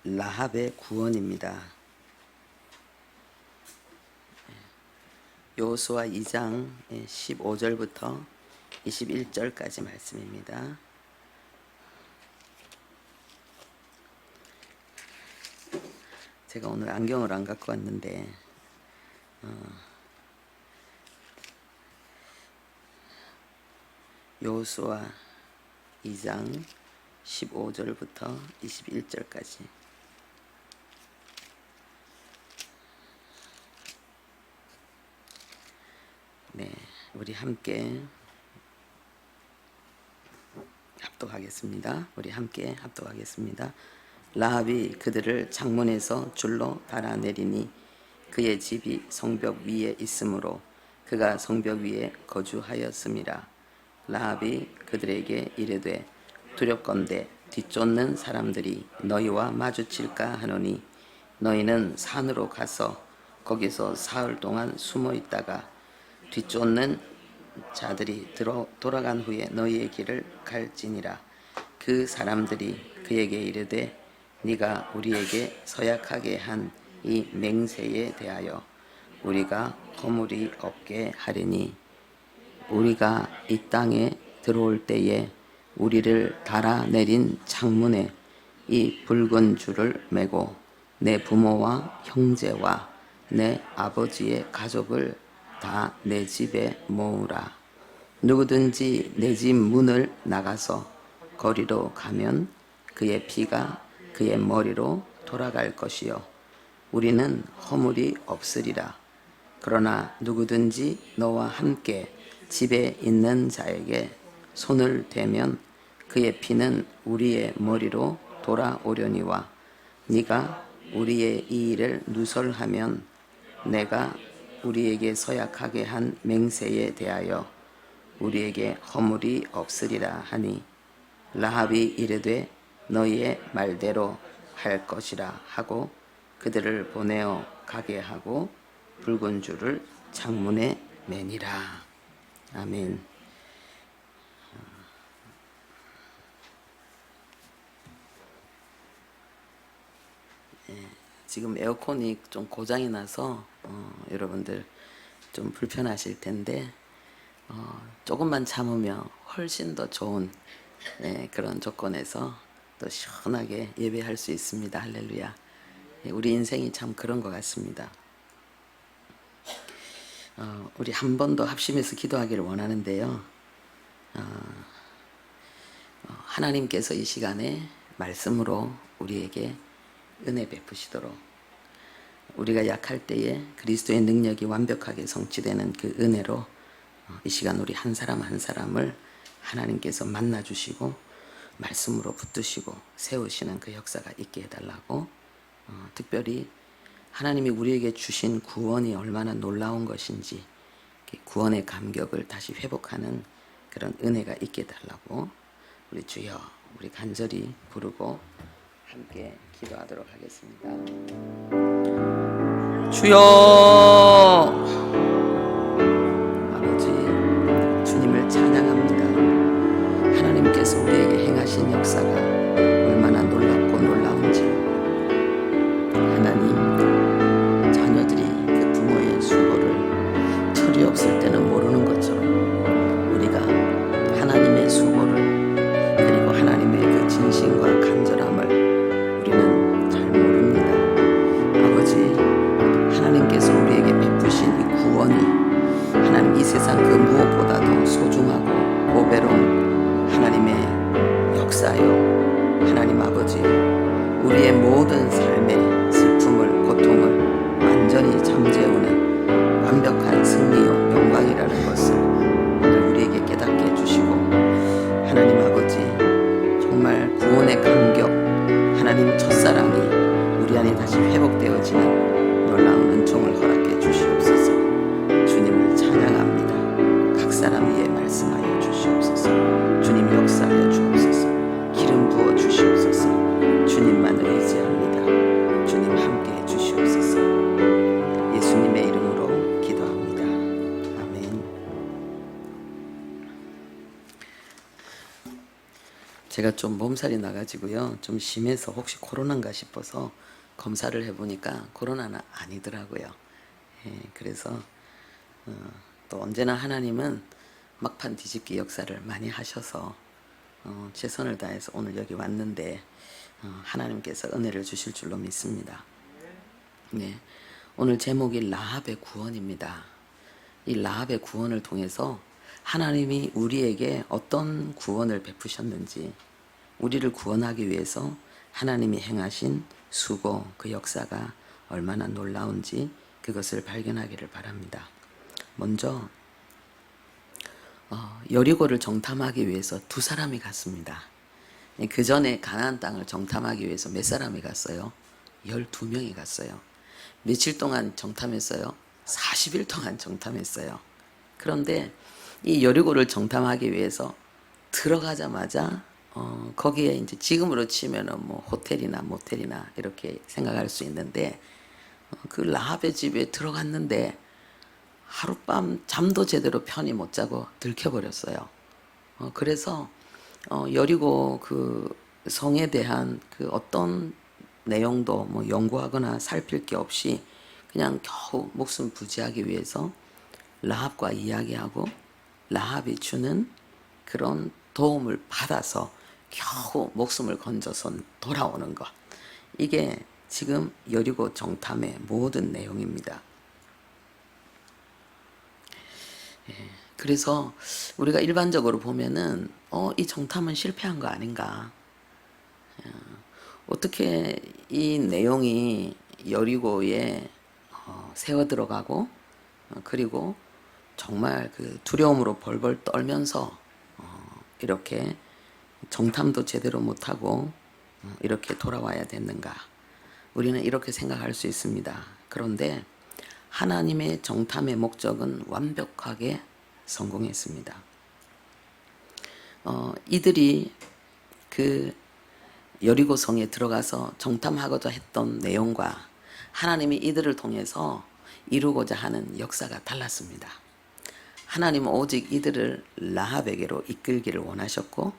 라합의 구원입니다. 여호수아 2장 15절부터 21절까지 말씀입니다. 제가 오늘 안경을 안 갖고 왔는데 여호수아 2장 15절부터 21절까지 우리 함께 합독하겠습니다. 라합이 그들을 창문에서 줄로 달아내리니 그의 집이 성벽 위에 있으므로 그가 성벽 위에 거주하였음이라. 라합이 그들에게 이르되 두렵건대 뒤쫓는 사람들이 너희와 마주칠까 하노니 너희는 산으로 가서 거기서 사흘 동안 숨어 있다가 뒤쫓는 자들이 돌아간 후에 너희의 길을 갈지니라. 그 사람들이 그에게 이르되 네가 우리에게 서약하게 한 이 맹세에 대하여 우리가 허물이 없게 하리니 우리가 이 땅에 들어올 때에 우리를 달아내린 창문에 이 붉은 줄을 매고 내 부모와 형제와 내 아버지의 가족을 다 내 집에 모으라. 누구든지 내 집 문을 나가서 거리로 가면 그의 피가 그의 머리로 돌아갈 것이요 우리는 허물이 없으리라. 그러나 누구든지 너와 함께 집에 있는 자에게 손을 대면 그의 피는 우리의 머리로 돌아오려니와 네가 우리의 이 일을 누설하면 내가 우리에게 서약하게 한 맹세에 대하여 우리에게 허물이 없으리라 하니 라합이 이르되 너희의 말대로 할 것이라 하고 그들을 보내어 가게 하고 붉은 줄을 창문에 매니라. 아멘. 지금 에어컨이 좀 고장이 나서 여러분들 좀 불편하실 텐데 조금만 참으면 훨씬 더 좋은 그런 조건에서 또 시원하게 예배할 수 있습니다. 할렐루야. 우리 인생이 참 그런 것 같습니다. 우리 한 번 더 합심해서 기도하기를 원하는데요. 하나님께서 이 시간에 말씀으로 우리에게 은혜 베푸시도록 우리가 약할 때에 그리스도의 능력이 완벽하게 성취되는 그 은혜로 이 시간 우리 한 사람 한 사람을 하나님께서 만나주시고 말씀으로 붙드시고 세우시는 그 역사가 있게 해달라고 특별히 하나님이 우리에게 주신 구원이 얼마나 놀라운 것인지 구원의 감격을 다시 회복하는 그런 은혜가 있게 해달라고 우리 주여 우리 간절히 부르고 함께 기도하도록 하겠습니다. 주여 아버지 주님을 찬양합니다. 하나님께서 우리에게 행하신 역사가 얼마나 놀랍고 놀라운지 하나님 자녀들이 그 부모의 수고를 철이 없을 때는 모르는 것처럼 우리가 하나님의 수고를 그리고 하나님의 그 진심과 간절함을 우리는 잘 모릅니다. 아버지 하나님께서 우리에게 베푸신 이 구원이 하나님 이 세상 그 무엇보다도 소중하고 보배로운 하나님의 역사요 하나님 아버지 우리의 모든 삶의 슬픔을 고통을 완전히 잠재우는 완벽한 승리요 영광이라는 것을 오늘 우리에게 깨닫게 해주시고 하나님 아버지 정말 구원의 감격 하나님 첫사랑이 우리 안에 다시 회복되어지는 놀라운 은총을 허락해 주시옵소서. 주님을 찬양합니다. 각 사람 위에 말씀하여 주시옵소서. 주님 역사하여 주옵소서. 기름 부어 주시옵소서. 주님만을 의지합니다. 주님 함께해 주시옵소서. 예수님의 이름으로 기도합니다. 아멘. 제가 좀 몸살이 나가지고요. 좀 심해서 혹시 코로나인가 싶어서 검사를 해보니까 코로나는 아니더라고요. 예, 그래서 또 언제나 하나님은 막판 뒤집기 역사를 많이 하셔서 최선을 다해서 오늘 여기 왔는데 하나님께서 은혜를 주실 줄로 믿습니다. 네, 오늘 제목이 라합의 구원입니다. 이 라합의 구원을 통해서 하나님이 우리에게 어떤 구원을 베푸셨는지, 우리를 구원하기 위해서 하나님이 행하신 수고, 그 역사가 얼마나 놀라운지 그것을 발견하기를 바랍니다. 먼저 여리고를 정탐하기 위해서 두 사람이 갔습니다. 그 전에 가나안 땅을 정탐하기 위해서 몇 사람이 갔어요? 12명이 갔어요. 며칠 동안 정탐했어요? 40일 동안 정탐했어요. 그런데 이 여리고를 정탐하기 위해서 들어가자마자 거기에 이제 지금으로 치면은 뭐 호텔이나 모텔이나 이렇게 생각할 수 있는데 그 라합의 집에 들어갔는데 하룻밤 잠도 제대로 편히 못 자고 들켜버렸어요. 그래서 여리고 그 성에 대한 그 어떤 내용도 뭐 연구하거나 살필 게 없이 그냥 겨우 목숨 부지하기 위해서 라합과 이야기하고 라합이 주는 그런 도움을 받아서 겨우 목숨을 건져서 돌아오는 것. 이게 지금 여리고 정탐의 모든 내용입니다. 그래서 우리가 일반적으로 보면은 이 정탐은 실패한 거 아닌가. 어떻게 이 내용이 여리고에 세워 들어가고 그리고 정말 그 두려움으로 벌벌 떨면서 이렇게 정탐도 제대로 못하고 이렇게 돌아와야 됐는가. 우리는 이렇게 생각할 수 있습니다. 그런데 하나님의 정탐의 목적은 완벽하게 성공했습니다. 이들이 그 여리고 성에 들어가서 정탐하고자 했던 내용과 하나님이 이들을 통해서 이루고자 하는 역사가 달랐습니다. 하나님은 오직 이들을 라합에게로 이끌기를 원하셨고,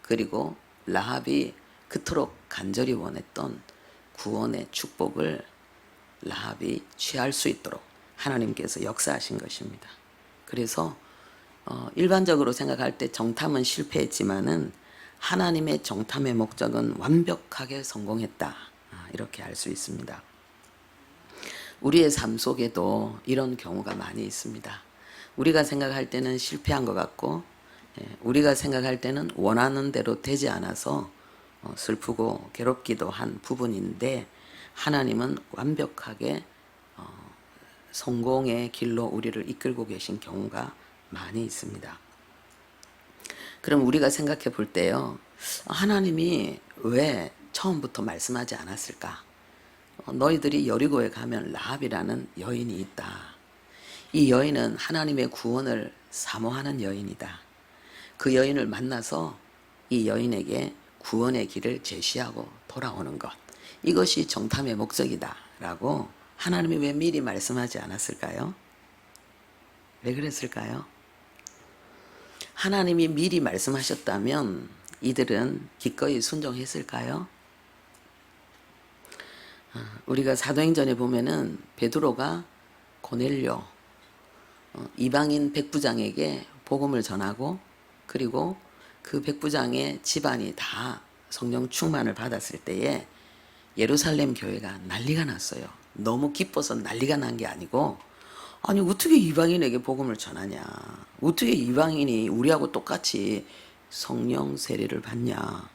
그리고 라합이 그토록 간절히 원했던 구원의 축복을 라합이 취할 수 있도록 하나님께서 역사하신 것입니다. 그래서 일반적으로 생각할 때 정탐은 실패했지만은 하나님의 정탐의 목적은 완벽하게 성공했다. 이렇게 알 수 있습니다. 우리의 삶 속에도 이런 경우가 많이 있습니다. 우리가 생각할 때는 실패한 것 같고, 우리가 생각할 때는 원하는 대로 되지 않아서 슬프고 괴롭기도 한 부분인데, 하나님은 완벽하게 성공의 길로 우리를 이끌고 계신 경우가 많이 있습니다. 그럼 우리가 생각해 볼 때요, 하나님이 왜 처음부터 말씀하지 않았을까? 너희들이 여리고에 가면 라합이라는 여인이 있다. 이 여인은 하나님의 구원을 사모하는 여인이다. 그 여인을 만나서 이 여인에게 구원의 길을 제시하고 돌아오는 것. 이것이 정탐의 목적이다. 라고 하나님이 왜 미리 말씀하지 않았을까요? 왜 그랬을까요? 하나님이 미리 말씀하셨다면 이들은 기꺼이 순종했을까요? 우리가 사도행전에 보면은 베드로가 고넬료 이방인 백부장에게 복음을 전하고, 그리고 그 백부장의 집안이 다 성령 충만을 받았을 때에 예루살렘 교회가 난리가 났어요. 너무 기뻐서 난리가 난 게 아니고, 아니 어떻게 이방인에게 복음을 전하냐, 어떻게 이방인이 우리하고 똑같이 성령 세례를 받냐,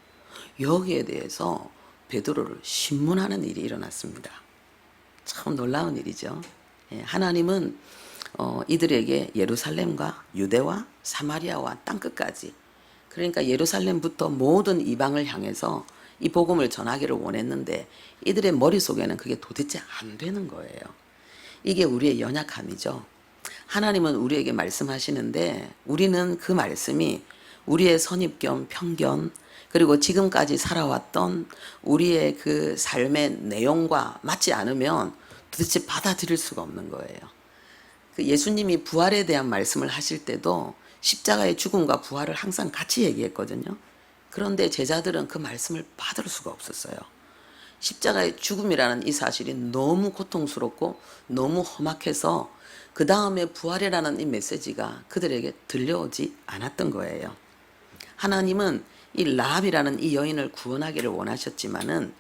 여기에 대해서 베드로를 신문하는 일이 일어났습니다. 참 놀라운 일이죠. 하나님은 이들에게 예루살렘과 유대와 사마리아와 땅끝까지, 그러니까 예루살렘부터 모든 이방을 향해서 이 복음을 전하기를 원했는데 이들의 머릿속에는 그게 도대체 안 되는 거예요. 이게 우리의 연약함이죠. 하나님은 우리에게 말씀하시는데 우리는 그 말씀이 우리의 선입견, 편견, 그리고 지금까지 살아왔던 우리의 그 삶의 내용과 맞지 않으면 도대체 받아들일 수가 없는 거예요. 그 예수님이 부활에 대한 말씀을 하실 때도 십자가의 죽음과 부활을 항상 같이 얘기했거든요. 그런데 제자들은 그 말씀을 받을 수가 없었어요. 십자가의 죽음이라는 이 사실이 너무 고통스럽고 너무 험악해서 그 다음에 부활이라는 이 메시지가 그들에게 들려오지 않았던 거예요. 하나님은 이 라합이라는 이 여인을 구원하기를 원하셨지만은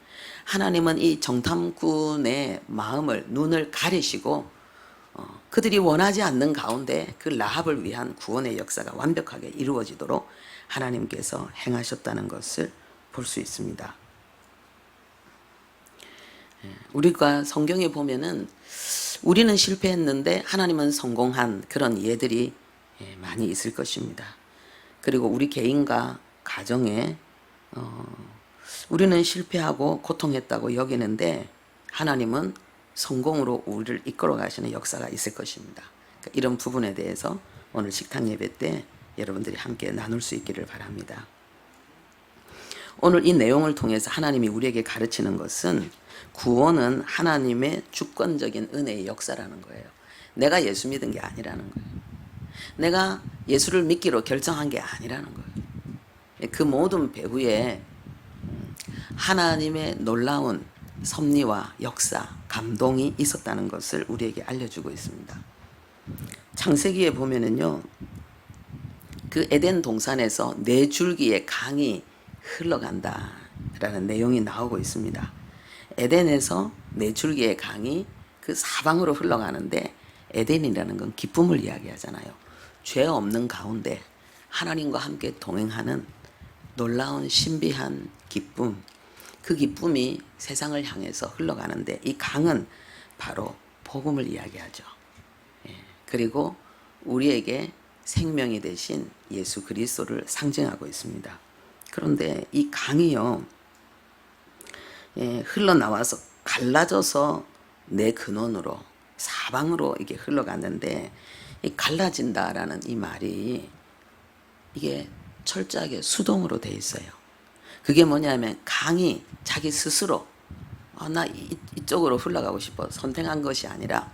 하나님은 이 정탐꾼의 마음을, 눈을 가리시고 그들이 원하지 않는 가운데 그 라합을 위한 구원의 역사가 완벽하게 이루어지도록 하나님께서 행하셨다는 것을 볼 수 있습니다. 우리가 성경에 보면은 우리는 실패했는데 하나님은 성공한 그런 예들이 많이 있을 것입니다. 그리고 우리 개인과 가정에 우리는 실패하고 고통했다고 여기는데 하나님은 성공으로 우리를 이끌어 가시는 역사가 있을 것입니다. 그러니까 이런 부분에 대해서 오늘 식탁 예배 때 여러분들이 함께 나눌 수 있기를 바랍니다. 오늘 이 내용을 통해서 하나님이 우리에게 가르치는 것은 구원은 하나님의 주권적인 은혜의 역사라는 거예요. 내가 예수 믿은 게 아니라는 거예요. 내가 예수를 믿기로 결정한 게 아니라는 거예요. 그 모든 배후에 하나님의 놀라운 섭리와 역사, 감동이 있었다는 것을 우리에게 알려주고 있습니다. 창세기에 보면은요, 그 에덴 동산에서 네 줄기의 강이 흘러간다라는 내용이 나오고 있습니다. 에덴에서 네 줄기의 강이 그 사방으로 흘러가는데 에덴이라는 건 기쁨을 이야기하잖아요. 죄 없는 가운데 하나님과 함께 동행하는 놀라운 신비한 기쁨, 그 기쁨이 세상을 향해서 흘러가는데 이 강은 바로 복음을 이야기하죠. 그리고 우리에게 생명이 되신 예수 그리스도를 상징하고 있습니다. 그런데 이 강이요, 흘러나와서 갈라져서 내 근원으로 사방으로 이게 흘러갔는데 이 갈라진다라는 이 말이 이게 철저하게 수동으로 돼 있어요. 그게 뭐냐면 강이 자기 스스로 나 이쪽으로 흘러가고 싶어 선택한 것이 아니라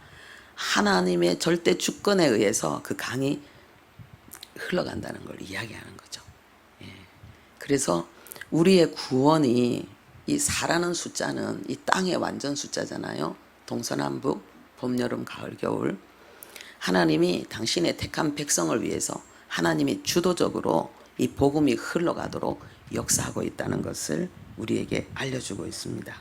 하나님의 절대 주권에 의해서 그 강이 흘러간다는 걸 이야기하는 거죠. 그래서 우리의 구원이 이 4라는 숫자는 이 땅의 완전 숫자잖아요. 동서남북, 봄, 여름, 가을, 겨울. 하나님이 당신의 택한 백성을 위해서 하나님이 주도적으로 이 복음이 흘러가도록 역사하고 있다는 것을 우리에게 알려주고 있습니다.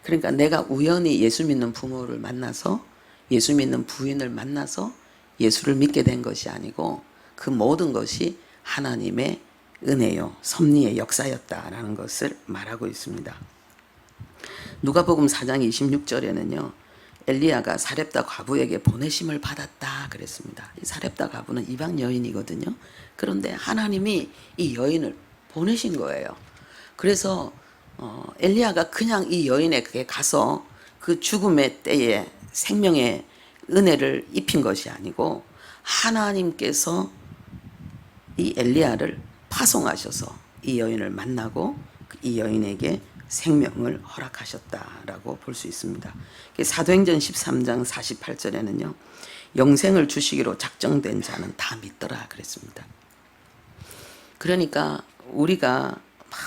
그러니까 내가 우연히 예수 믿는 부모를 만나서 예수 믿는 부인을 만나서 예수를 믿게 된 것이 아니고 그 모든 것이 하나님의 은혜요, 섭리의 역사였다라는 것을 말하고 있습니다. 누가복음 4장 26절에는요. 엘리야가 사렙다 과부에게 보내심을 받았다 그랬습니다. 이 사렙다 과부는 이방 여인이거든요. 그런데 하나님이 이 여인을 보내신 거예요. 그래서 엘리야가 그냥 이 여인에게 가서 그 죽음의 때에 생명의 은혜를 입힌 것이 아니고 하나님께서 이 엘리야를 파송하셔서 이 여인을 만나고 이 여인에게 생명을 허락하셨다라고 볼 수 있습니다. 사도행전 13장 48절에는요. 영생을 주시기로 작정된 자는 다 믿더라 그랬습니다. 그러니까 우리가 막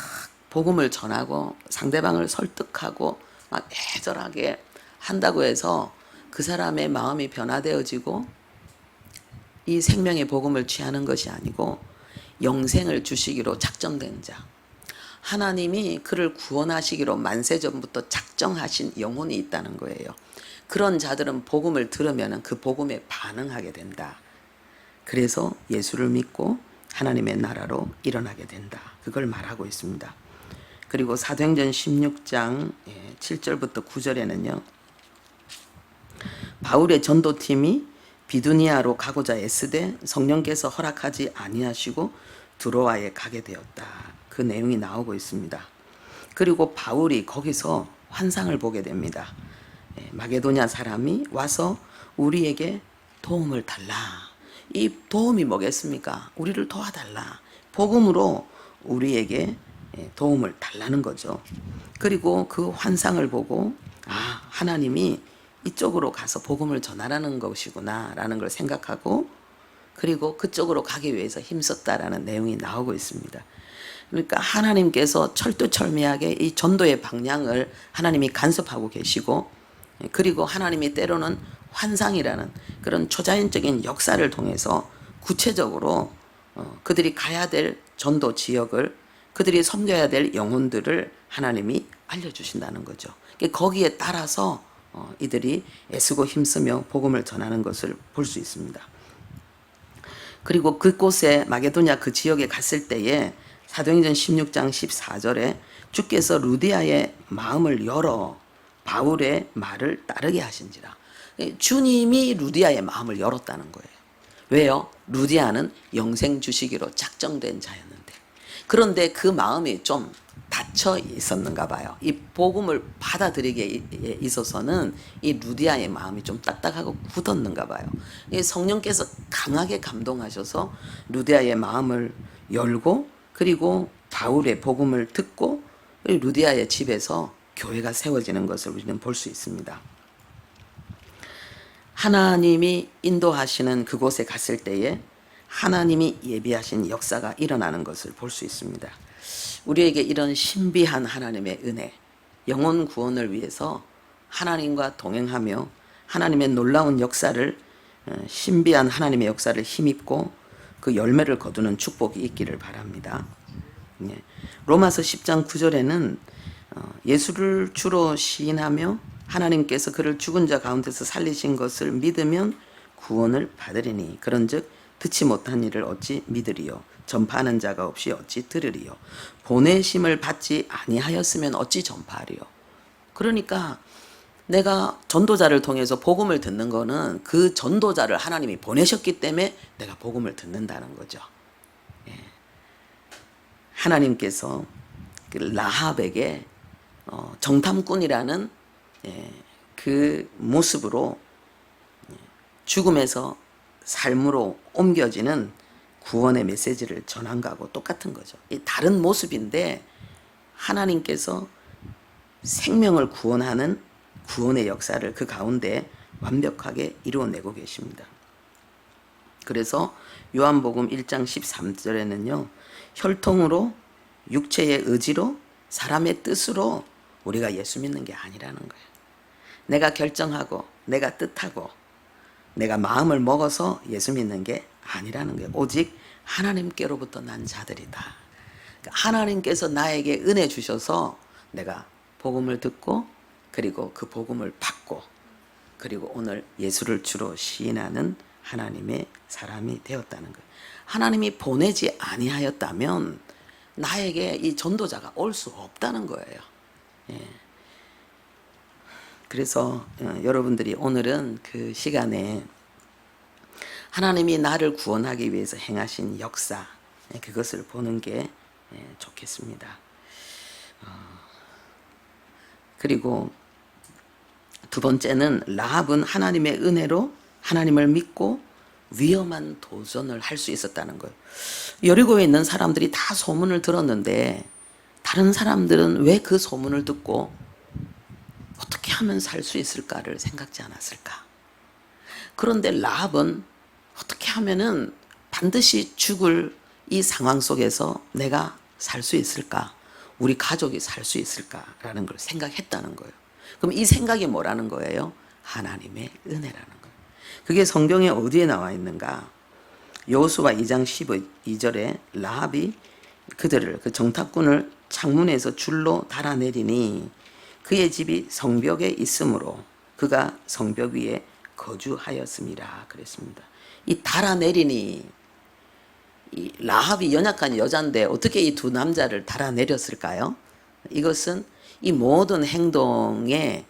복음을 전하고 상대방을 설득하고 막 애절하게 한다고 해서 그 사람의 마음이 변화되어지고 이 생명의 복음을 취하는 것이 아니고 영생을 주시기로 작정된 자, 하나님이 그를 구원하시기로 만세전부터 작정하신 영혼이 있다는 거예요. 그런 자들은 복음을 들으면 그 복음에 반응하게 된다. 그래서 예수를 믿고 하나님의 나라로 일어나게 된다. 그걸 말하고 있습니다. 그리고 사도행전 16장 7절부터 9절에는요. 바울의 전도팀이 비두니아로 가고자 애쓰되 성령께서 허락하지 아니하시고 드로아에 가게 되었다. 그 내용이 나오고 있습니다. 그리고 바울이 거기서 환상을 보게 됩니다. 마게도냐 사람이 와서 우리에게 도움을 달라. 이 도움이 뭐겠습니까? 우리를 도와달라. 복음으로 우리에게 도움을 달라는 거죠. 그리고 그 환상을 보고 하나님이 이쪽으로 가서 복음을 전하라는 것이구나 라는 걸 생각하고 그리고 그쪽으로 가기 위해서 힘썼다라는 내용이 나오고 있습니다. 그러니까 하나님께서 철두철미하게 이 전도의 방향을 하나님이 간섭하고 계시고, 그리고 하나님이 때로는 환상이라는 그런 초자연적인 역사를 통해서 구체적으로 그들이 가야 될 전도 지역을, 그들이 섬겨야 될 영혼들을 하나님이 알려주신다는 거죠. 거기에 따라서 이들이 애쓰고 힘쓰며 복음을 전하는 것을 볼 수 있습니다. 그리고 그곳에 마게도냐 그 지역에 갔을 때에 사도행전 16장 14절에 주께서 루디아의 마음을 열어 바울의 말을 따르게 하신지라. 주님이 루디아의 마음을 열었다는 거예요. 왜요? 루디아는 영생 주시기로 작정된 자였는데, 그런데 그 마음이 좀 닫혀 있었는가 봐요. 이 복음을 받아들이기에 있어서는 이 루디아의 마음이 좀 딱딱하고 굳었는가 봐요. 성령께서 강하게 감동하셔서 루디아의 마음을 열고, 그리고 바울의 복음을 듣고 루디아의 집에서 교회가 세워지는 것을 우리는 볼 수 있습니다. 하나님이 인도하시는 그곳에 갔을 때에 하나님이 예비하신 역사가 일어나는 것을 볼 수 있습니다. 우리에게 이런 신비한 하나님의 은혜, 영혼 구원을 위해서 하나님과 동행하며 하나님의 놀라운 역사를, 신비한 하나님의 역사를 힘입고 그 열매를 거두는 축복이 있기를 바랍니다. 로마서 10장 9절에는 예수를 주로 시인하며 하나님께서 그를 죽은 자 가운데서 살리신 것을 믿으면 구원을 받으리니 그런즉 듣지 못한 일을 어찌 믿으리요, 전파하는 자가 없이 어찌 들으리요, 보내심을 받지 아니하였으면 어찌 전파하리요. 그러니까 내가 전도자를 통해서 복음을 듣는 거는 그 전도자를 하나님이 보내셨기 때문에 내가 복음을 듣는다는 거죠. 하나님께서 그 라합에게 정탐꾼이라는 그 모습으로 죽음에서 삶으로 옮겨지는 구원의 메시지를 전한 거하고 똑같은 거죠. 다른 모습인데 하나님께서 생명을 구원하는 구원의 역사를 그 가운데 완벽하게 이루어내고 계십니다. 그래서 요한복음 1장 13절에는요, 혈통으로, 육체의 의지로, 사람의 뜻으로 우리가 예수 믿는 게 아니라는 거예요. 내가 결정하고 내가 뜻하고 내가 마음을 먹어서 예수 믿는 게 아니라는 거예요. 오직 하나님께로부터 난 자들이다. 그러니까 하나님께서 나에게 은혜 주셔서 내가 복음을 듣고, 그리고 그 복음을 받고, 그리고 오늘 예수를 주로 시인하는 하나님의 사람이 되었다는 거예요. 하나님이 보내지 아니하였다면 나에게 이 전도자가 올 수 없다는 거예요. 그래서 여러분들이 오늘은 그 시간에 하나님이 나를 구원하기 위해서 행하신 역사, 그것을 보는 게 좋겠습니다. 그리고 두 번째는 라합은 하나님의 은혜로 하나님을 믿고 위험한 도전을 할 수 있었다는 거예요. 여리고에 있는 사람들이 다 소문을 들었는데 다른 사람들은 왜 그 소문을 듣고 어떻게 하면 살 수 있을까를 생각지 않았을까? 그런데 라합은 어떻게 하면은 반드시 죽을 이 상황 속에서 내가 살 수 있을까? 우리 가족이 살 수 있을까라는 걸 생각했다는 거예요. 그럼 이 생각이 뭐라는 거예요? 하나님의 은혜라는 거예요. 그게 성경에 어디에 나와 있는가? 여호수아 2장 12절에 라합이 그들을, 그 정탐꾼을 창문에서 줄로 달아내리니 그의 집이 성벽에 있으므로 그가 성벽 위에 거주하였음이라 그랬습니다. 이 달아내리니, 이 라합이 연약한 여자인데 어떻게 이 두 남자를 달아내렸을까요? 이것은 이 모든 행동의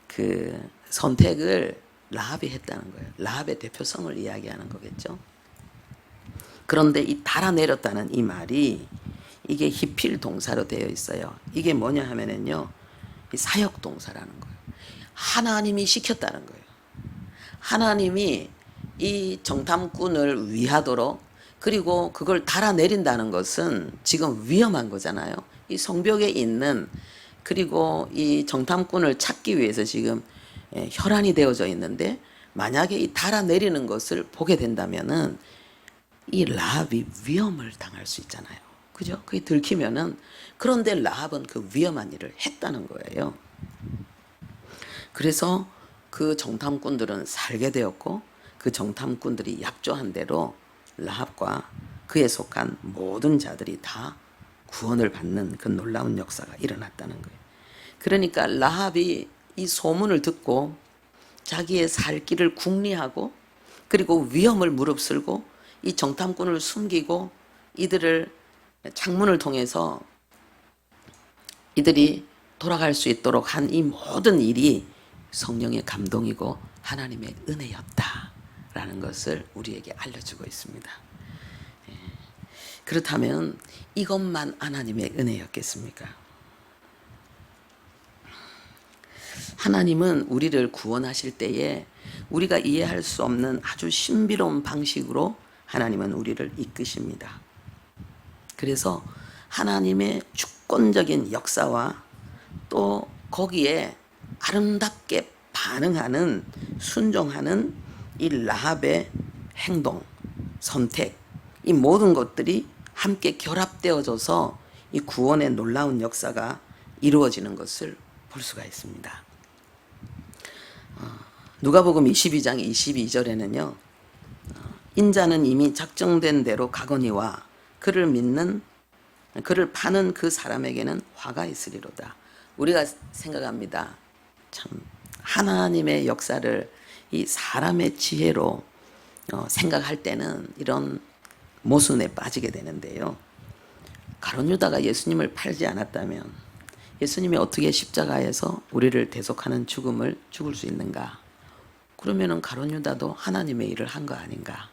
그 선택을 라합이 했다는 거예요. 라합의 대표성을 이야기하는 거겠죠. 그런데 이 달아내렸다는 이 말이 이게 히필 동사로 되어 있어요. 이게 뭐냐 하면은요, 이 사역 동사라는 거예요. 하나님이 시켰다는 거예요. 하나님이 이 정탐꾼을 위하도록, 그리고 그걸 달아내린다는 것은 지금 위험한 거잖아요. 이 성벽에 있는, 그리고 이 정탐꾼을 찾기 위해서 지금 혈안이 되어져 있는데, 만약에 이 달아내리는 것을 보게 된다면은 이 라합이 위험을 당할 수 있잖아요. 그죠? 그게 들키면은, 그런데 라합은 그 위험한 일을 했다는 거예요. 그래서 그 정탐꾼들은 살게 되었고, 그 정탐꾼들이 약조한 대로 라합과 그에 속한 모든 자들이 다 구원을 받는 그 놀라운 역사가 일어났다는 거예요. 그러니까 라합이 이 소문을 듣고 자기의 살 길을 궁리하고, 그리고 위험을 무릅쓰고 이 정탐꾼을 숨기고 이들을 창문을 통해서 이들이 돌아갈 수 있도록 한 이 모든 일이 성령의 감동이고 하나님의 은혜였다라는 것을 우리에게 알려주고 있습니다. 그렇다면 이것만 하나님의 은혜였겠습니까? 하나님은 우리를 구원하실 때에 우리가 이해할 수 없는 아주 신비로운 방식으로 하나님은 우리를 이끄십니다. 그래서 하나님의 주권적인 역사와 또 거기에 아름답게 반응하는, 순종하는 이 라합의 행동, 선택, 이 모든 것들이 함께 결합되어져서 이 구원의 놀라운 역사가 이루어지는 것을 볼 수가 있습니다. 누가복음 22장 22절에는요. 인자는 이미 작정된 대로 가거니와 그를 믿는, 그를 파는 그 사람에게는 화가 있으리로다. 우리가 생각합니다. 참 하나님의 역사를 이 사람의 지혜로 생각할 때는 이런 모순에 빠지게 되는데요. 가룟 유다가 예수님을 팔지 않았다면 예수님이 어떻게 십자가에서 우리를 대속하는 죽음을 죽을 수 있는가? 그러면은 가룟 유다도 하나님의 일을 한 거 아닌가?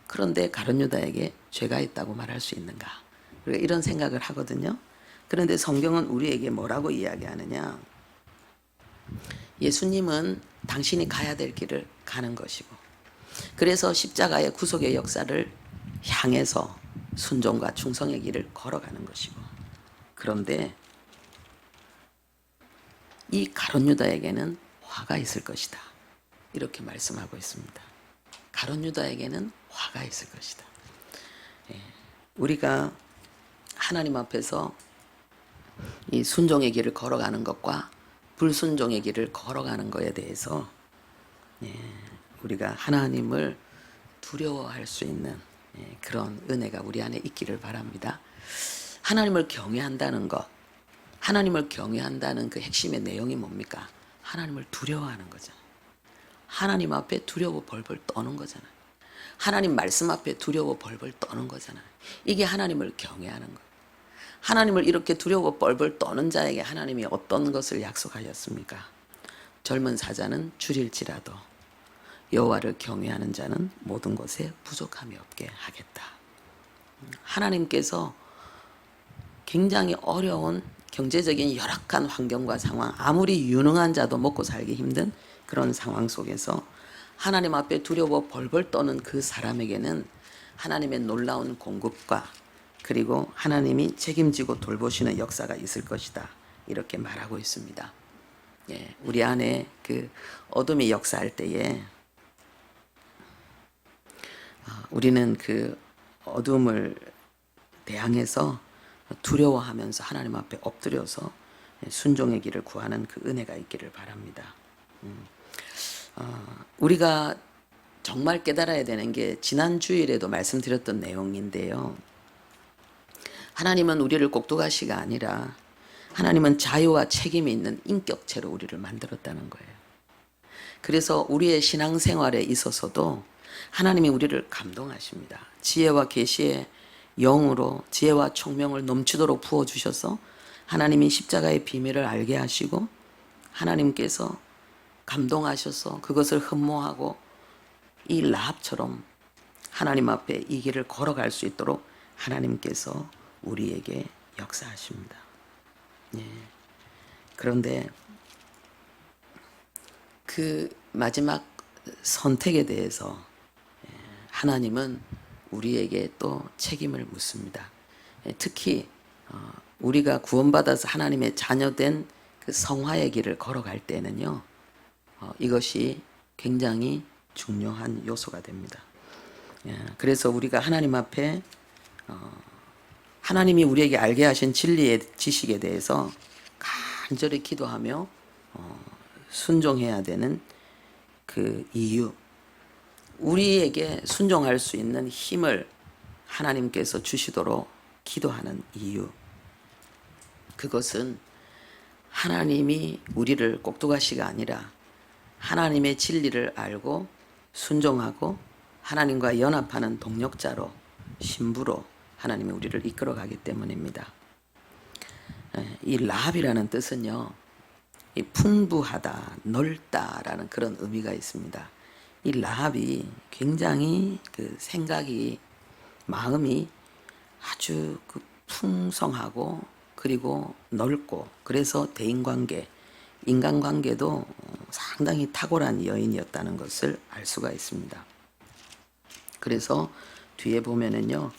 그런데 가룟 유다에게 죄가 있다고 말할 수 있는가? 우리가 이런 생각을 하거든요. 그런데 성경은 우리에게 뭐라고 이야기하느냐? 예수님은 당신이 가야 될 길을 가는 것이고, 그래서 십자가의 구속의 역사를 향해서 순종과 충성의 길을 걸어가는 것이고, 그런데 이 가룟 유다에게는 화가 있을 것이다. 이렇게 말씀하고 있습니다. 가룟 유다에게는 화가 있을 것이다. 우리가 하나님 앞에서 이 순종의 길을 걸어가는 것과 불순종의 길을 걸어가는 것에 대해서 우리가 하나님을 두려워할 수 있는 그런 은혜가 우리 안에 있기를 바랍니다. 하나님을 경외한다는 것, 하나님을 경외한다는 그 핵심의 내용이 뭡니까? 하나님을 두려워하는 거잖아요. 하나님 앞에 두려워 벌벌 떠는 거잖아요. 하나님 말씀 앞에 두려워 벌벌 떠는 거잖아요. 이게 하나님을 경외하는 거예요. 하나님을 이렇게 두려워 벌벌 떠는 자에게 하나님이 어떤 것을 약속하셨습니까? 젊은 사자는 줄일지라도 여호와를 경외하는 자는 모든 것에 부족함이 없게 하겠다. 하나님께서 굉장히 어려운 경제적인 열악한 환경과 상황, 아무리 유능한 자도 먹고 살기 힘든 그런 상황 속에서 하나님 앞에 두려워 벌벌 떠는 그 사람에게는 하나님의 놀라운 공급과 그리고 하나님이 책임지고 돌보시는 역사가 있을 것이다. 이렇게 말하고 있습니다. 우리 안에 그 어둠이 역사할 때에 우리는 그 어둠을 대항해서 두려워하면서 하나님 앞에 엎드려서 순종의 길을 구하는 그 은혜가 있기를 바랍니다. 우리가 정말 깨달아야 되는 게 지난 주일에도 말씀드렸던 내용인데요. 하나님은 우리를 꼭두가시가 아니라 하나님은 자유와 책임이 있는 인격체로 우리를 만들었다는 거예요. 그래서 우리의 신앙생활에 있어서도 하나님이 우리를 감동하십니다. 지혜와 계시의 영으로 지혜와 총명을 넘치도록 부어주셔서 하나님이 십자가의 비밀을 알게 하시고 하나님께서 감동하셔서 그것을 흠모하고 이 라합처럼 하나님 앞에 이 길을 걸어갈 수 있도록 하나님께서 우리에게 역사하십니다. 그런데 그 마지막 선택에 대해서 하나님은 우리에게 또 책임을 묻습니다. 특히 우리가 구원받아서 하나님의 자녀된 그 성화의 길을 걸어갈 때는요, 이것이 굉장히 중요한 요소가 됩니다. 그래서 우리가 하나님 앞에 하나님이 우리에게 알게 하신 진리의 지식에 대해서 간절히 기도하며 순종해야 되는 그 이유, 우리에게 순종할 수 있는 힘을 하나님께서 주시도록 기도하는 이유, 그것은 하나님이 우리를 꼭두가시가 아니라 하나님의 진리를 알고 순종하고 하나님과 연합하는 동력자로, 신부로 하나님이 우리를 이끌어가기 때문입니다. 이 라합이라는 뜻은요, 이 풍부하다, 넓다라는 그런 의미가 있습니다. 이 라합이 굉장히 그 생각이, 마음이 아주 그 풍성하고 그리고 넓고, 그래서 대인관계, 인간관계도 상당히 탁월한 여인이었다는 것을 알 수가 있습니다. 그래서 뒤에 보면은요,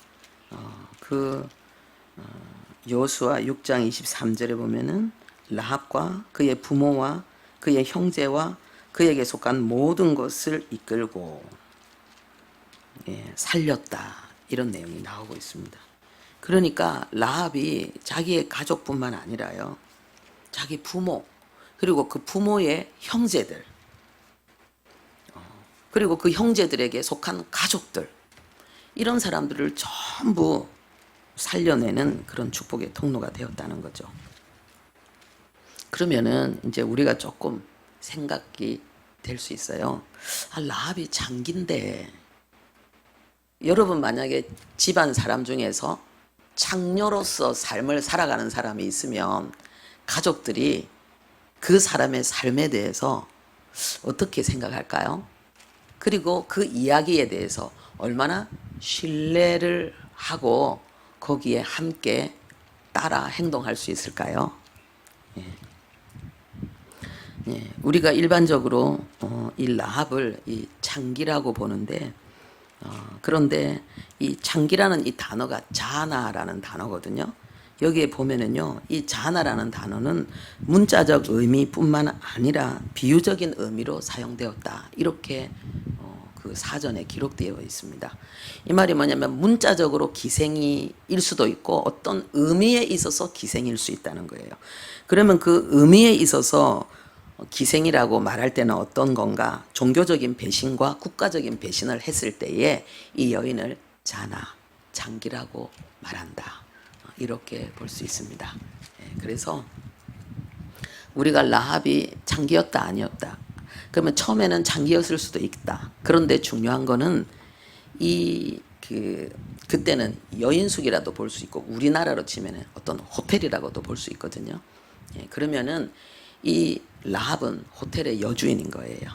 여호수아 6장 23절에 보면은 라합과 그의 부모와 그의 형제와 그에게 속한 모든 것을 이끌고 살렸다, 이런 내용이 나오고 있습니다. 그러니까 라합이 자기의 가족뿐만 아니라요, 자기 부모, 그리고 그 부모의 형제들, 그리고 그 형제들에게 속한 가족들, 이런 사람들을 전부 살려내는 그런 축복의 통로가 되었다는 거죠. 그러면은 이제 우리가 조금 생각이 될 수 있어요. 라합이 장기인데, 여러분 만약에 집안 사람 중에서 장녀로서 삶을 살아가는 사람이 있으면 가족들이 그 사람의 삶에 대해서 어떻게 생각할까요? 그리고 그 이야기에 대해서 얼마나 신뢰를 하고 거기에 함께 따라 행동할 수 있을까요? 우리가 일반적으로 이 라합을 이 창기라고 보는데, 그런데 이 창기라는 이 단어가 자나라는 단어거든요. 여기에 보면은요, 이 자나라는 단어는 문자적 의미뿐만 아니라 비유적인 의미로 사용되었다, 이렇게 그 사전에 기록되어 있습니다. 이 말이 뭐냐면 문자적으로 기생이일 수도 있고 어떤 의미에 있어서 기생일 수 있다는 거예요. 그러면 그 의미에 있어서 기생이라고 말할 때는 어떤 건가? 종교적인 배신과 국가적인 배신을 했을 때에 이 여인을 자나, 장기라고 말한다, 이렇게 볼 수 있습니다. 그래서 우리가 라합이 장기였다 아니었다, 그러면 처음에는 장기였을 수도 있다. 그런데 중요한 거는 그때는 여인숙이라도 볼 수 있고, 우리나라로 치면은 어떤 호텔이라고도 볼 수 있거든요. 그러면은 이 라합은 호텔의 여주인인 거예요.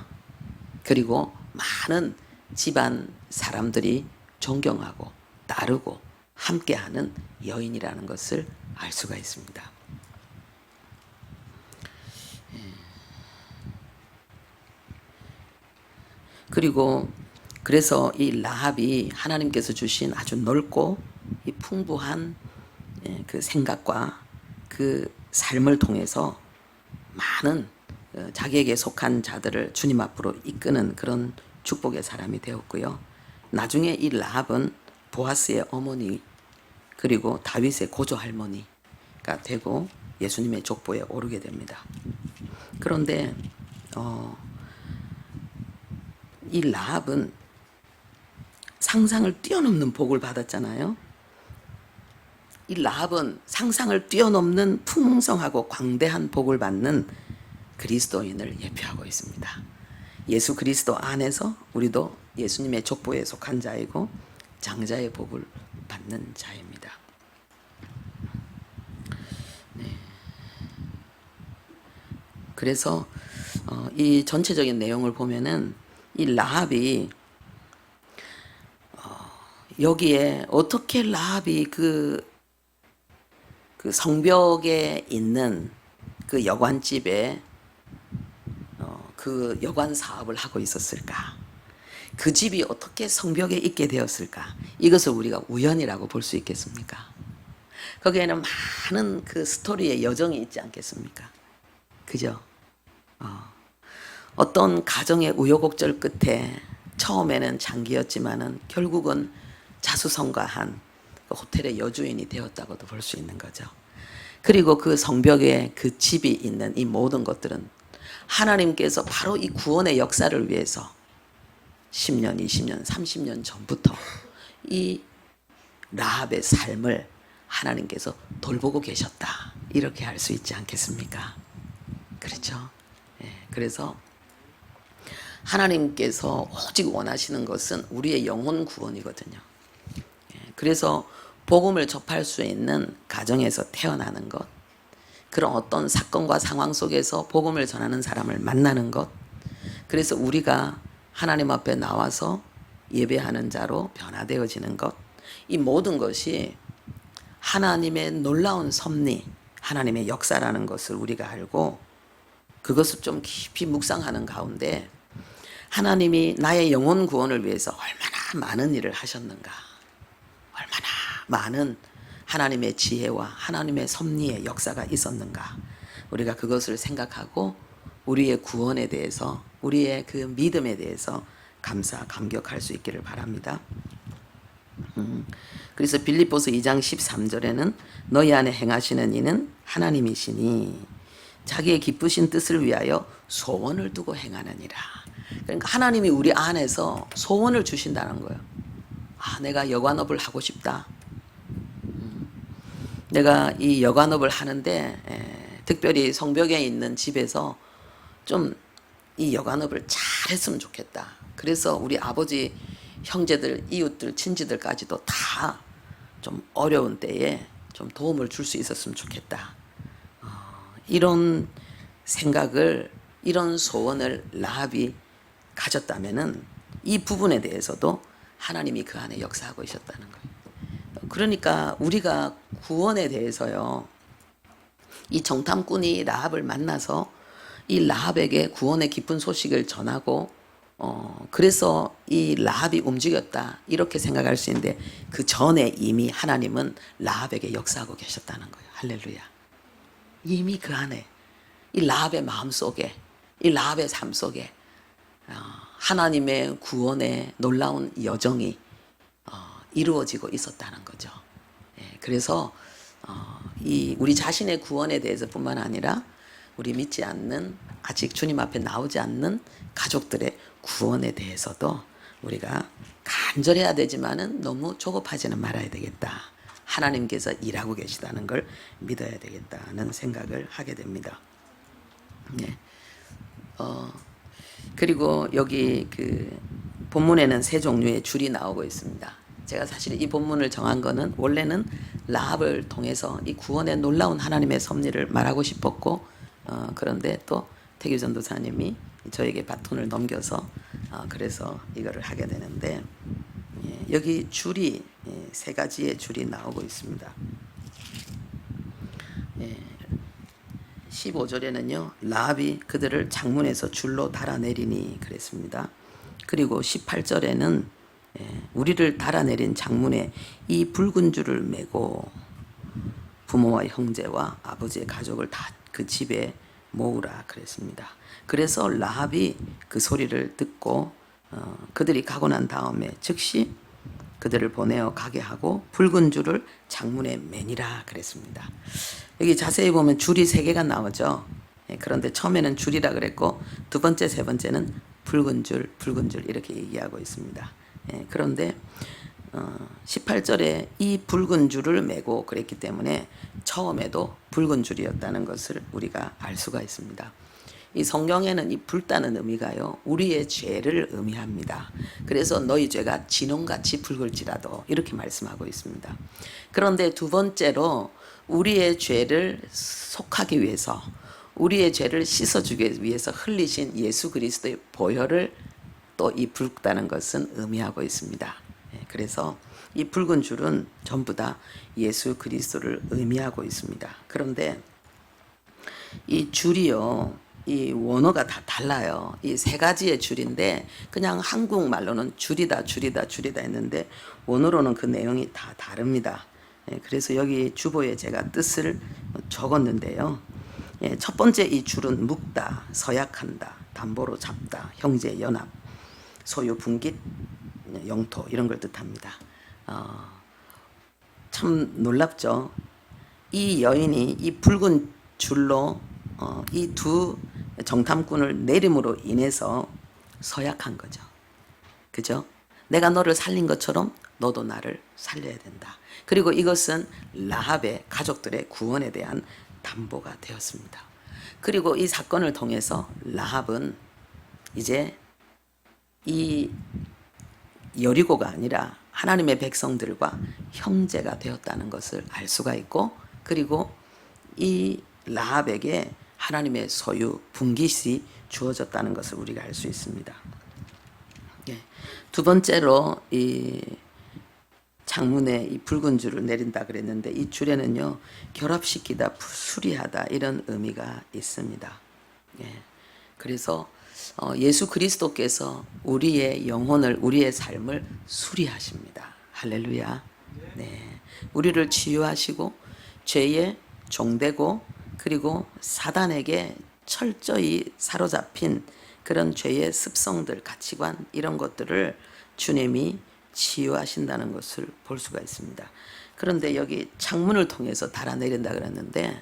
그리고 많은 집안 사람들이 존경하고 따르고 함께하는 여인이라는 것을 알 수가 있습니다. 그리고 그래서 이 라합이 하나님께서 주신 아주 넓고 이 풍부한 그 생각과 그 삶을 통해서 많은 자기에게 속한 자들을 주님 앞으로 이끄는 그런 축복의 사람이 되었고요. 나중에 이 라합은 보아스의 어머니, 그리고 다윗의 고조 할머니가 되고 예수님의 족보에 오르게 됩니다. 그런데 이 라합은 상상을 뛰어넘는 복을 받았잖아요. 이 라합은 상상을 뛰어넘는 풍성하고 광대한 복을 받는 그리스도인을 예표하고 있습니다. 예수 그리스도 안에서 우리도 예수님의 족보에 속한 자이고 장자의 복을 받는 자입니다. 그래서 이 전체적인 내용을 보면은 이 라합이 여기에 어떻게 라합이 그 성벽에 있는 그 여관집에 그 여관 사업을 하고 있었을까? 그 집이 어떻게 성벽에 있게 되었을까? 이것을 우리가 우연이라고 볼 수 있겠습니까? 거기에는 많은 그 스토리의 여정이 있지 않겠습니까? 그죠? 어떤 가정의 우여곡절 끝에 처음에는 장기였지만은 결국은 자수성가한 호텔의 여주인이 되었다고도 볼 수 있는 거죠. 그리고 그 성벽에 그 집이 있는 이 모든 것들은 하나님께서 바로 이 구원의 역사를 위해서 10년, 20년, 30년 전부터 이 라합의 삶을 하나님께서 돌보고 계셨다. 이렇게 할 수 있지 않겠습니까? 그렇죠? 그래서 하나님께서 오직 원하시는 것은 우리의 영혼 구원이거든요. 그래서 복음을 접할 수 있는 가정에서 태어나는 것, 그런 어떤 사건과 상황 속에서 복음을 전하는 사람을 만나는 것, 그래서 우리가 하나님 앞에 나와서 예배하는 자로 변화되어지는 것, 이 모든 것이 하나님의 놀라운 섭리, 하나님의 역사라는 것을 우리가 알고 그것을 좀 깊이 묵상하는 가운데 하나님이 나의 영혼 구원을 위해서 얼마나 많은 일을 하셨는가, 얼마나 많은 하나님의 지혜와 하나님의 섭리의 역사가 있었는가, 우리가 그것을 생각하고 우리의 구원에 대해서, 우리의 그 믿음에 대해서 감격할 수 있기를 바랍니다. 그래서 빌립보서 2장 13절에는 너희 안에 행하시는 이는 하나님이시니 자기의 기쁘신 뜻을 위하여 소원을 두고 행하느니라. 그러니까 하나님이 우리 안에서 소원을 주신다는 거예요. 아, 내가 여관업을 하고 싶다. 내가 이 여관업을 하는데 특별히 성벽에 있는 집에서 좀 이 여관업을 잘 했으면 좋겠다. 그래서 우리 아버지 형제들, 이웃들, 친지들까지도 다 좀 어려운 때에 좀 도움을 줄 수 있었으면 좋겠다. 이런 생각을, 이런 소원을 라합이 가졌다면은 이 부분에 대해서도 하나님이 그 안에 역사하고 있었다는 거예요. 그러니까 우리가 구원에 대해서요, 이 정탐꾼이 라합을 만나서 이 라합에게 구원의 기쁜 소식을 전하고 그래서 이 라합이 움직였다 이렇게 생각할 수 있는데 그 전에 이미 하나님은 라합에게 역사하고 계셨다는 거예요. 할렐루야. 이미 그 안에 이 라합의 마음 속에, 이 라합의 삶 속에 하나님의 구원의 놀라운 여정이 이루어지고 있었다는 거죠. 그래서 이 우리 자신의 구원에 대해서뿐만 아니라 우리 믿지 않는, 아직 주님 앞에 나오지 않는 가족들의 구원에 대해서도 우리가 간절해야 되지만은 너무 조급하지는 말아야 되겠다. 하나님께서 일하고 계시다는 걸 믿어야 되겠다는 생각을 하게 됩니다. 네. 그리고 여기 그 본문에는 세 종류의 줄이 나오고 있습니다. 제가 사실 이 본문을 정한 거는 원래는 라합을 통해서 이 구원의 놀라운 하나님의 섭리를 말하고 싶었고 그런데 또 태규 전도사님이 저에게 바톤을 넘겨서 그래서 이거를 하게 되는데 여기 줄이 세 가지의 줄이 나오고 있습니다. 15절에는요 라합이 그들을 장문에서 줄로 달아내리니 그랬습니다. 그리고 18절에는 우리를 달아내린 장문에 이 붉은 줄을 메고 부모와 형제와 아버지의 가족을 다 그 집에 모으라 그랬습니다. 그래서 라합이 그 소리를 듣고 그들이 가고 난 다음에 즉시 그들을 보내어 가게 하고 붉은 줄을 장문에 매니라 그랬습니다. 여기 자세히 보면 줄이 세 개가 나오죠. 그런데 처음에는 줄이라 그랬고 두 번째, 세 번째는 붉은 줄 이렇게 얘기하고 있습니다. 그런데 18절에 이 붉은 줄을 메고 그랬기 때문에 처음에도 붉은 줄이었다는 것을 우리가 알 수가 있습니다. 이 성경에는 이 붉다는 의미가요 우리의 죄를 의미합니다. 그래서 너희 죄가 진홍같이 붉을지라도 이렇게 말씀하고 있습니다. 그런데 두 번째로 우리의 죄를 속하기 위해서, 우리의 죄를 씻어주기 위해서 흘리신 예수 그리스도의 보혈을 또 이 붉다는 것은 의미하고 있습니다. 그래서 이 붉은 줄은 전부 다 예수 그리스도를 의미하고 있습니다. 그런데 이 줄이요, 이 원어가 다 달라요. 이 세 가지의 줄인데 그냥 한국말로는 줄이다 했는데 원어로는 그 내용이 다 다릅니다. 그래서 여기 주보에 제가 뜻을 적었는데요. 첫 번째 이 줄은 묶다, 서약한다, 담보로 잡다, 형제 연합, 소유 분깃, 영토 이런 걸 뜻합니다. 참 놀랍죠. 이 여인이 이 붉은 줄로 이 두 정탐꾼을 내림으로 인해서 서약한 거죠. 그죠? 내가 너를 살린 것처럼 너도 나를 살려야 된다. 그리고 이것은 라합의 가족들의 구원에 대한 담보가 되었습니다. 그리고 이 사건을 통해서 라합은 이제 이 여리고가 아니라 하나님의 백성들과 형제가 되었다는 것을 알 수가 있고, 그리고 이 라합에게 하나님의 소유 분깃이 주어졌다는 것을 우리가 알 수 있습니다. 예. 두 번째로 이 창문에 이 붉은 줄을 내린다 그랬는데, 이 줄에는요 결합시키다, 수리하다 이런 의미가 있습니다. 예. 그래서 예수 그리스도께서 우리의 영혼을, 우리의 삶을 수리하십니다. 할렐루야. 네. 우리를 치유하시고 죄에 종되고 그리고 사단에게 철저히 사로잡힌 그런 죄의 습성들, 가치관 이런 것들을 주님이 치유하신다는 것을 볼 수가 있습니다. 그런데 여기 창문을 통해서 달아내린다 그랬는데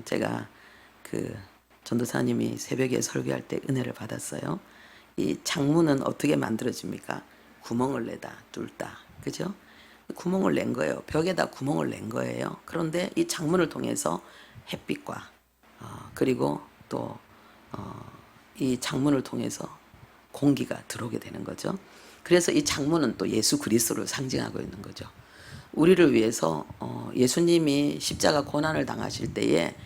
제가 그 전도사님이 새벽에 설교할 때 은혜를 받았어요. 이 창문은 어떻게 만들어집니까? 구멍을 내다 뚫다, 그죠? 구멍을 낸 거예요. 벽에다 구멍을 낸 거예요. 그런데 이 창문을 통해서 햇빛과 그리고 또 이 창문을 통해서 공기가 들어오게 되는 거죠. 그래서 이 창문은 또 예수 그리스도를 상징하고 있는 거죠. 우리를 위해서 예수님이 십자가 고난을 당하실 때에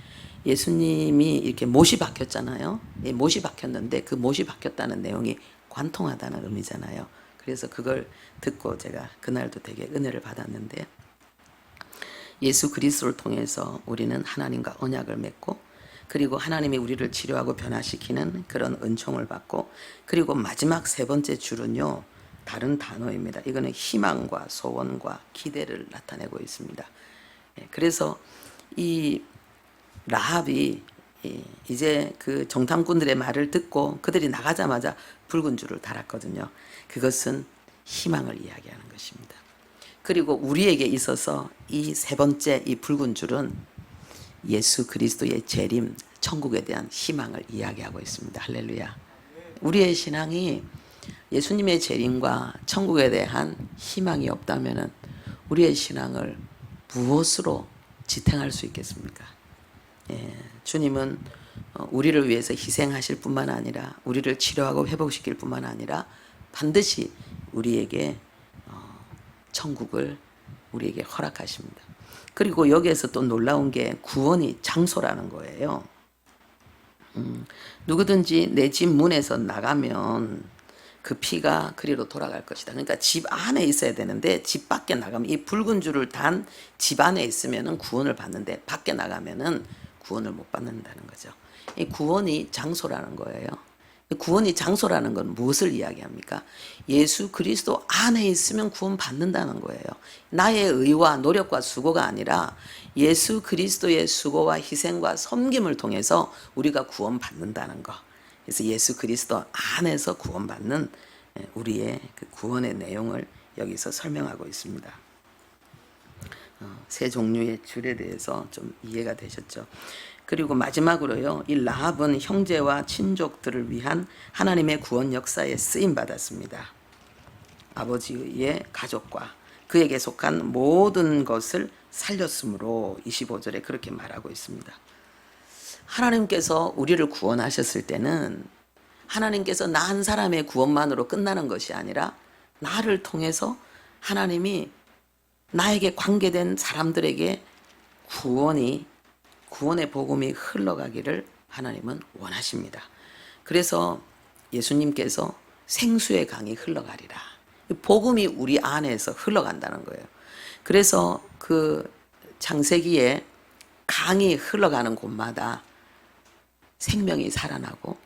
예수님이 이렇게 못이 박혔잖아요. 못이 박혔는데 그 못이 박혔다는 내용이 관통하다는 의미잖아요. 그래서 그걸 듣고 제가 그날도 되게 은혜를 받았는데, 예수 그리스도를 통해서 우리는 하나님과 언약을 맺고, 그리고 하나님이 우리를 치료하고 변화시키는 그런 은총을 받고, 그리고 마지막 세 번째 줄은요 다른 단어입니다. 이거는 희망과 소원과 기대를 나타내고 있습니다. 그래서 이 라합이 이제 그 정탐꾼들의 말을 듣고 그들이 나가자마자 붉은 줄을 달았거든요. 그것은 희망을 이야기하는 것입니다. 그리고 우리에게 있어서 이 세 번째 이 붉은 줄은 예수 그리스도의 재림, 천국에 대한 희망을 이야기하고 있습니다. 할렐루야. 우리의 신앙이 예수님의 재림과 천국에 대한 희망이 없다면 우리의 신앙을 무엇으로 지탱할 수 있겠습니까? 예, 주님은 우리를 위해서 희생하실 뿐만 아니라 우리를 치료하고 회복시킬 뿐만 아니라 반드시 우리에게 천국을 우리에게 허락하십니다. 그리고 여기에서 또 놀라운 게 구원이 장소라는 거예요. 누구든지 내 집 문에서 나가면 그 피가 그리로 돌아갈 것이다. 그러니까 집 안에 있어야 되는데 집 밖에 나가면, 이 붉은 줄을 단 집 안에 있으면은 구원을 받는데 밖에 나가면은 구원을 못 받는다는 거죠. 이 구원이 장소라는 거예요. 구원이 장소라는 건 무엇을 이야기합니까? 예수 그리스도 안에 있으면 구원 받는다는 거예요. 나의 의와 노력과 수고가 아니라 예수 그리스도의 수고와 희생과 섬김을 통해서 우리가 구원 받는다는 거. 그래서 예수 그리스도 안에서 구원받는 우리의 그 구원의 내용을 여기서 설명하고 있습니다. 세 종류의 줄에 대해서 좀 이해가 되셨죠? 그리고 마지막으로요, 이 라합은 형제와 친족들을 위한 하나님의 구원 역사에 쓰임 받았습니다. 아버지의 가족과 그에게 속한 모든 것을 살렸으므로 25절에 그렇게 말하고 있습니다. 하나님께서 우리를 구원하셨을 때는 하나님께서 나 한 사람의 구원만으로 끝나는 것이 아니라 나를 통해서 하나님이 나에게 관계된 사람들에게 구원의 복음이 흘러가기를 하나님은 원하십니다. 그래서 예수님께서 생수의 강이 흘러가리라. 복음이 우리 안에서 흘러간다는 거예요. 그래서 그 창세기에 강이 흘러가는 곳마다 생명이 살아나고,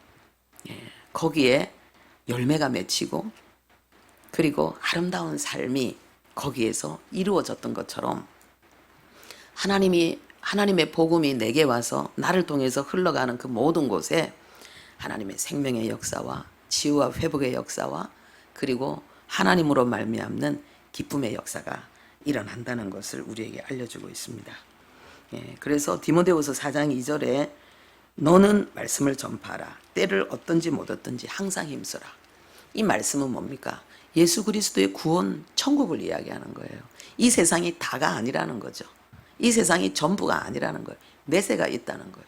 거기에 열매가 맺히고, 그리고 아름다운 삶이 거기에서 이루어졌던 것처럼 하나님의 복음이 내게 와서 나를 통해서 흘러가는 그 모든 곳에 하나님의 생명의 역사와 치유와 회복의 역사와 그리고 하나님으로 말미암는 기쁨의 역사가 일어난다는 것을 우리에게 알려주고 있습니다. 그래서 디모데후서 4장 2절에 너는 말씀을 전파하라. 때를 어떤지 못 어떤지 항상 힘써라. 이 말씀은 뭡니까? 예수 그리스도의 구원, 천국을 이야기하는 거예요. 이 세상이 다가 아니라는 거죠. 이 세상이 전부가 아니라는 거예요. 내세가 있다는 거예요.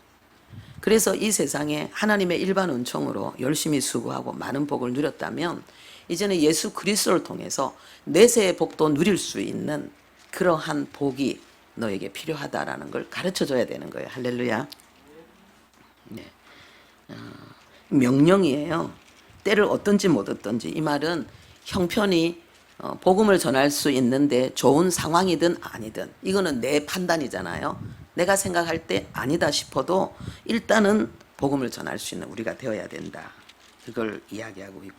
그래서 이 세상에 하나님의 일반 은총으로 열심히 수고하고 많은 복을 누렸다면 이제는 예수 그리스도를 통해서 내세의 복도 누릴 수 있는 그러한 복이 너에게 필요하다라는 걸 가르쳐줘야 되는 거예요. 할렐루야. 네. 명령이에요. 때를 어떤지 못 어떤지. 이 말은 형편이 복음을 전할 수 있는데 좋은 상황이든 아니든 이거는 내 판단이잖아요. 내가 생각할 때 아니다 싶어도 일단은 복음을 전할 수 있는 우리가 되어야 된다. 그걸 이야기하고 있고,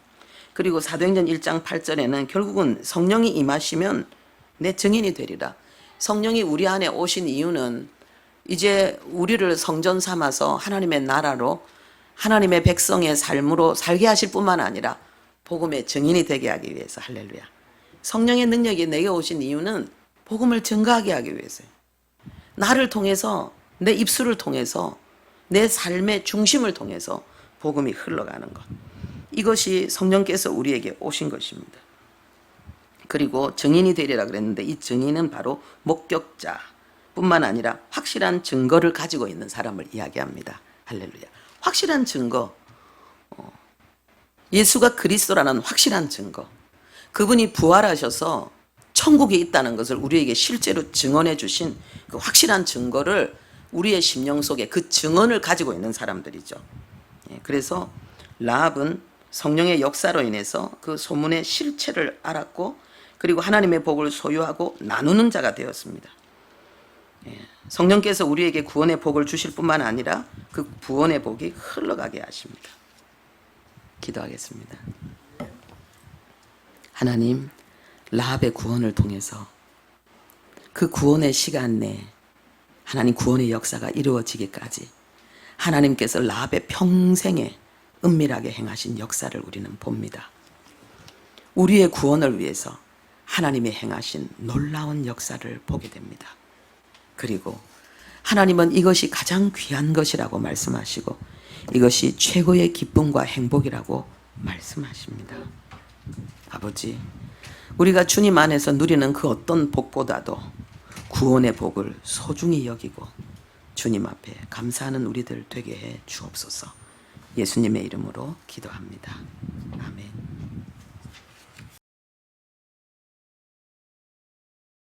그리고 사도행전 1장 8절에는 결국은 성령이 임하시면 내 증인이 되리라. 성령이 우리 안에 오신 이유는 이제 우리를 성전 삼아서 하나님의 나라로 하나님의 백성의 삶으로 살게 하실 뿐만 아니라 복음의 증인이 되게 하기 위해서. 할렐루야. 성령의 능력이 내게 오신 이유는 복음을 증거하게 하기 위해서요. 나를 통해서, 내 입술을 통해서, 내 삶의 중심을 통해서 복음이 흘러가는 것. 이것이 성령께서 우리에게 오신 것입니다. 그리고 증인이 되리라 그랬는데 이 증인은 바로 목격자 뿐만 아니라 확실한 증거를 가지고 있는 사람을 이야기합니다. 할렐루야. 확실한 증거, 예수가 그리스도라는 확실한 증거, 그분이 부활하셔서 천국에 있다는 것을 우리에게 실제로 증언해 주신 그 확실한 증거를 우리의 심령 속에 그 증언을 가지고 있는 사람들이죠. 그래서 라합은 성령의 역사로 인해서 그 소문의 실체를 알았고 그리고 하나님의 복을 소유하고 나누는 자가 되었습니다. 성령께서 우리에게 구원의 복을 주실 뿐만 아니라 그 구원의 복이 흘러가게 하십니다. 기도하겠습니다. 하나님, 라합의 구원을 통해서 그 구원의 시간 내에 하나님 구원의 역사가 이루어지기까지 하나님께서 라합의 평생에 은밀하게 행하신 역사를 우리는 봅니다. 우리의 구원을 위해서 하나님의 행하신 놀라운 역사를 보게 됩니다. 그리고 하나님은 이것이 가장 귀한 것이라고 말씀하시고 이것이 최고의 기쁨과 행복이라고 말씀하십니다. 아버지, 우리가 주님 안에서 누리는 그 어떤 복보다도 구원의 복을 소중히 여기고 주님 앞에 감사하는 우리들 되게 해 주옵소서. 예수님의 이름으로 기도합니다. 아멘.